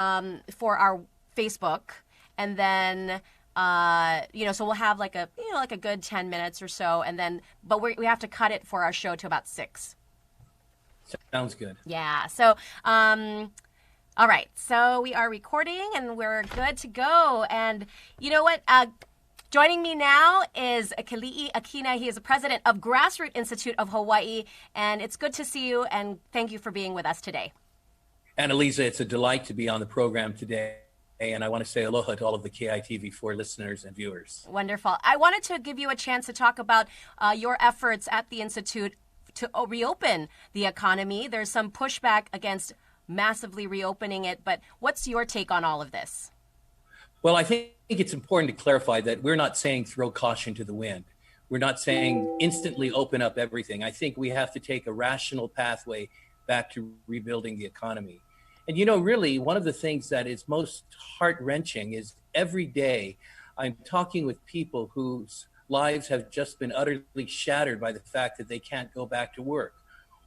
for our Facebook, and then so we'll have like a good 10 minutes or so, and then but we have to cut it for our show to about 6. Sounds good. Yeah. So all right. So we are recording and we're good to go. And you know what? Joining me now is Keli'i Akina. He is the president of Grassroot Institute of Hawaii, and it's good to see you, and thank you for being with us today. Annalisa, it's a delight to be on the program today, and I want to say aloha to all of the KITV4 listeners and viewers. Wonderful. I wanted to give you a chance to talk about your efforts at the Institute to reopen the economy. There's some pushback against massively reopening it, but what's your take on all of this? Well, I think it's important to clarify that we're not saying throw caution to the wind. We're not saying instantly open up everything. I think we have to take a rational pathway back to rebuilding the economy. And really, one of the things that is most heart-wrenching is every day I'm talking with people whose lives have just been utterly shattered by the fact that they can't go back to work,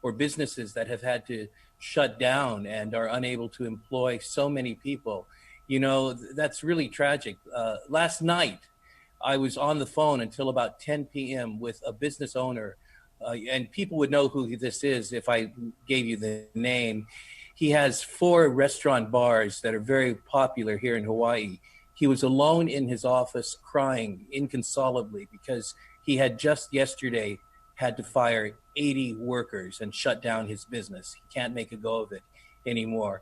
or businesses that have had to shut down and are unable to employ so many people. That's really tragic. Last night, I was on the phone until about 10 p.m. with a business owner, and people would know who this is if I gave you the name. He has 4 restaurant bars that are very popular here in Hawaii. He was alone in his office crying inconsolably because he had just yesterday had to fire 80 workers and shut down his business. He can't make a go of it anymore.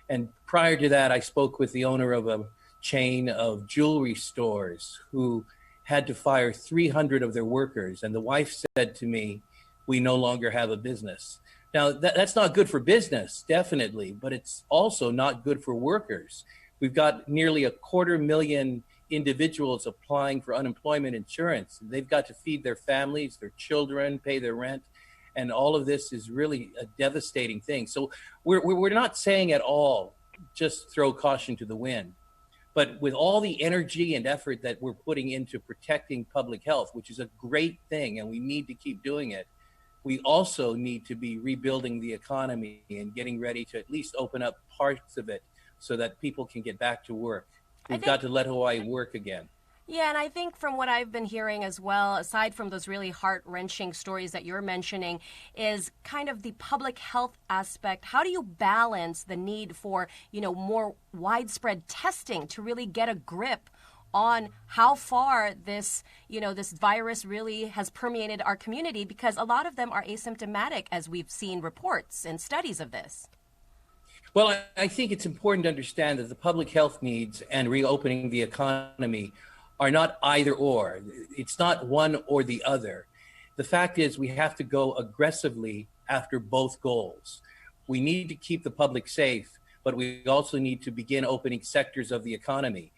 And prior to that, I spoke with the owner of a chain of jewelry stores who had to fire 300 of their workers. And the wife said to me, "We no longer have a business." Now, that's not good for business, definitely, but it's also not good for workers. We've got nearly 250,000 individuals applying for unemployment insurance. They've got to feed their families, their children, pay their rent. And all of this is really a devastating thing. So we're not saying at all, just throw caution to the wind. But with all the energy and effort that we're putting into protecting public health, which is a great thing, and we need to keep doing it, we also need to be rebuilding the economy and getting ready to at least open up parts of it so that people can get back to work. We've got to let Hawaii work again. Yeah, and I think from what I've been hearing as well, aside from those really heart-wrenching stories that you're mentioning, is kind of the public health aspect. How do you balance the need for, more widespread testing to really get a grip on how far this virus really has permeated our community? Because a lot of them are asymptomatic, as we've seen reports and studies of this. Well, I think it's important to understand that the public health needs and reopening the economy are not either or. It's not one or the other. The fact is we have to go aggressively after both goals. We need to keep the public safe, but we also need to begin opening sectors of the economy.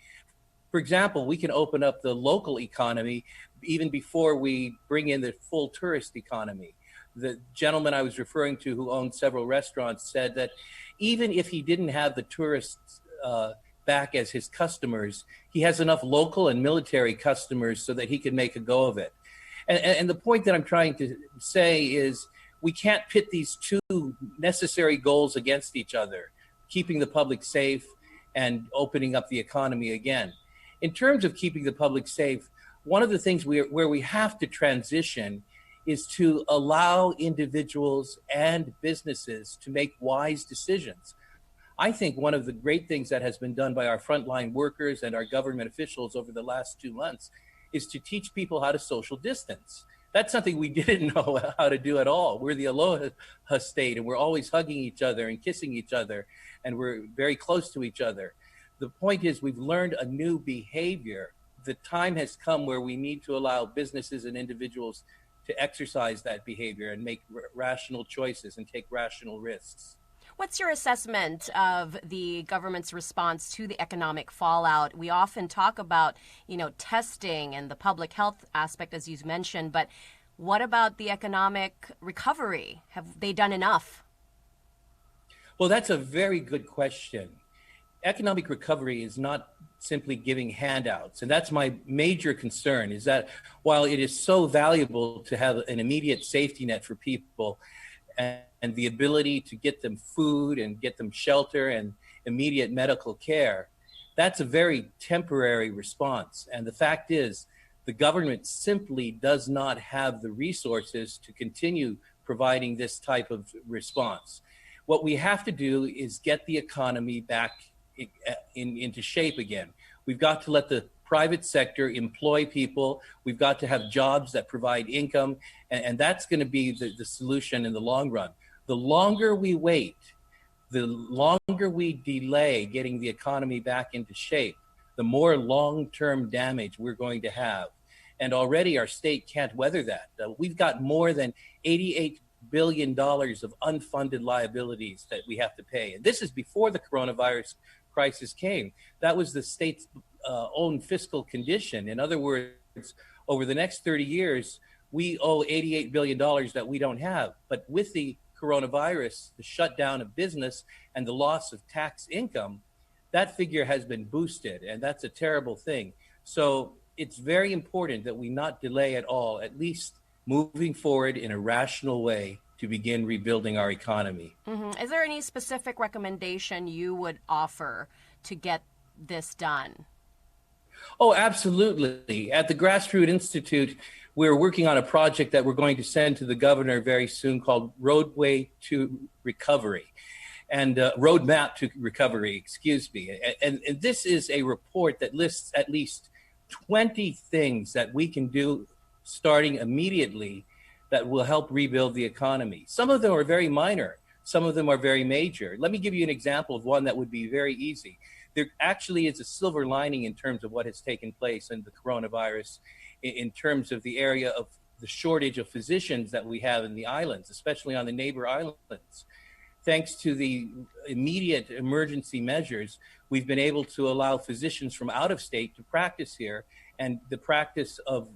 For example, we can open up the local economy even before we bring in the full tourist economy. The gentleman I was referring to who owned several restaurants said that even if he didn't have the tourists back as his customers, he has enough local and military customers so that he can make a go of it. And the point that I'm trying to say is we can't pit these two necessary goals against each other, keeping the public safe and opening up the economy again. In terms of keeping the public safe, one of the things where we have to transition is to allow individuals and businesses to make wise decisions. I think one of the great things that has been done by our frontline workers and our government officials over the last 2 months is to teach people how to social distance. That's something we didn't know how to do at all. We're the aloha state, and we're always hugging each other and kissing each other, and we're very close to each other. The point is we've learned a new behavior. The time has come where we need to allow businesses and individuals to exercise that behavior and make rational choices and take rational risks. What's your assessment of the government's response to the economic fallout? We often talk about, testing and the public health aspect, as you've mentioned, but what about the economic recovery? Have they done enough? Well, that's a very good question. Economic recovery is not simply giving handouts. And that's my major concern, is that while it is so valuable to have an immediate safety net for people and the ability to get them food and get them shelter and immediate medical care, that's a very temporary response. And the fact is, the government simply does not have the resources to continue providing this type of response. What we have to do is get the economy back into shape again. We've got to let the private sector employ people. We've got to have jobs that provide income, and that's going to be the solution in the long run. The longer we wait, the longer we delay getting the economy back into shape, the more long-term damage we're going to have. And already our state can't weather that. We've got more than $88 billion of unfunded liabilities that we have to pay. And this is before the coronavirus crisis came. That was the state's own fiscal condition. In other words, over the next 30 years, we owe $88 billion that we don't have. But with the coronavirus, the shutdown of business, and the loss of tax income, that figure has been boosted, and that's a terrible thing. So it's very important that we not delay at all, at least moving forward in a rational way to begin rebuilding our economy. Mm-hmm. Is there any specific recommendation you would offer to get this done? Oh, absolutely. At the Grassroot Institute, we're working on a project that we're going to send to the governor very soon called Roadway to Recovery. And Roadmap to Recovery, excuse me. And this is a report that lists at least 20 things that we can do starting immediately that will help rebuild the economy. Some of them are very minor. Some of them are very major. Let me give you an example of one that would be very easy. There actually is a silver lining in terms of what has taken place in the coronavirus, in terms of the area of the shortage of physicians that we have in the islands, especially on the neighbor islands. Thanks to the immediate emergency measures, we've been able to allow physicians from out of state to practice here, and the practice of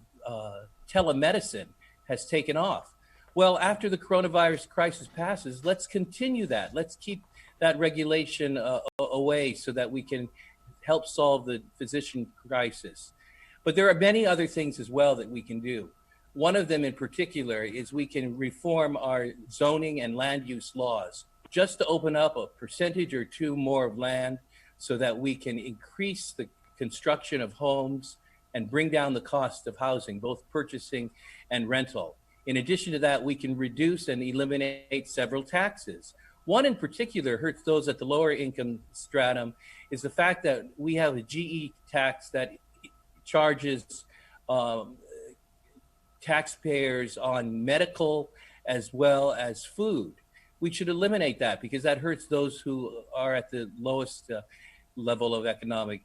telemedicine has taken off. Well, after the coronavirus crisis passes, let's continue that. Let's keep that regulation away so that we can help solve the physician crisis. But there are many other things as well that we can do. One of them in particular is we can reform our zoning and land use laws just to open up a percentage or two more of land so that we can increase the construction of homes and bring down the cost of housing, both purchasing and rental. In addition to that, we can reduce and eliminate several taxes. One in particular hurts those at the lower income stratum is the fact that we have a GE tax that charges taxpayers on medical as well as food. We should eliminate that because that hurts those who are at the lowest level of economic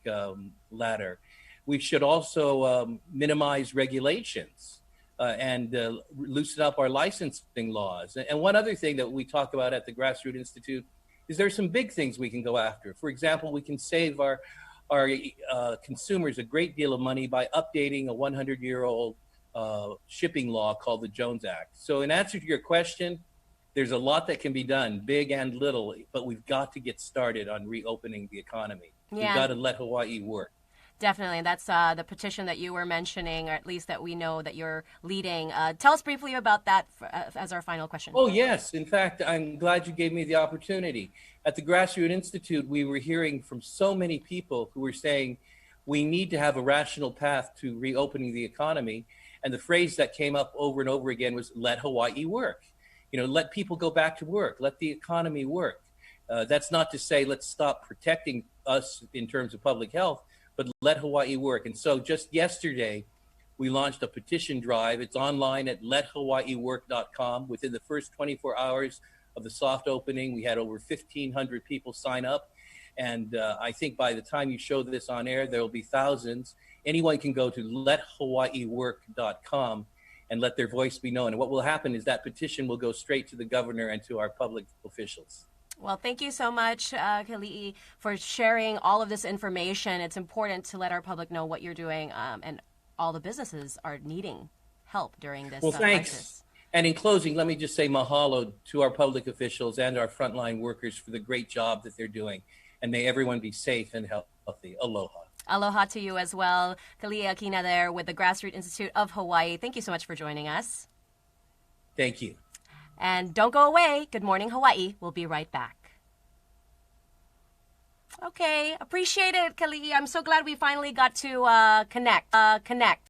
ladder. We should also minimize regulations and loosen up our licensing laws. And one other thing that we talk about at the Grassroot Institute is there are some big things we can go after. For example, we can save our consumers a great deal of money by updating a 100-year-old shipping law called the Jones Act. So in answer to your question, there's a lot that can be done, big and little, but we've got to get started on reopening the economy. Yeah. We've got to let Hawaii work. Definitely. And that's the petition that you were mentioning, or at least that we know that you're leading. Tell us briefly about that as our final question. Oh, yes. In fact, I'm glad you gave me the opportunity. At the Grassroot Institute, we were hearing from so many people who were saying we need to have a rational path to reopening the economy. And the phrase that came up over and over again was let Hawaii work. You know, let people go back to work. Let the economy work. That's not to say let's stop protecting us in terms of public health, but let Hawaii work. And so just yesterday, we launched a petition drive. It's online at lethawaiiwork.com. Within the first 24 hours of the soft opening, we had over 1,500 people sign up. And I think by the time you show this on air, there will be thousands. Anyone can go to lethawaiiwork.com and let their voice be known. And what will happen is that petition will go straight to the governor and to our public officials. Well, thank you so much, Keli'i, for sharing all of this information. It's important to let our public know what you're doing, and all the businesses are needing help during this thanks. crisis. And in closing, let me just say mahalo to our public officials and our frontline workers for the great job that they're doing. And may everyone be safe and healthy. Aloha. Aloha to you as well. Keli'i Akina there with the Grassroot Institute of Hawaii. Thank you so much for joining us. Thank you. And don't go away. Good Morning Hawaii. We'll be right back. Okay, appreciate it, Keli'i. I'm so glad we finally got to connect.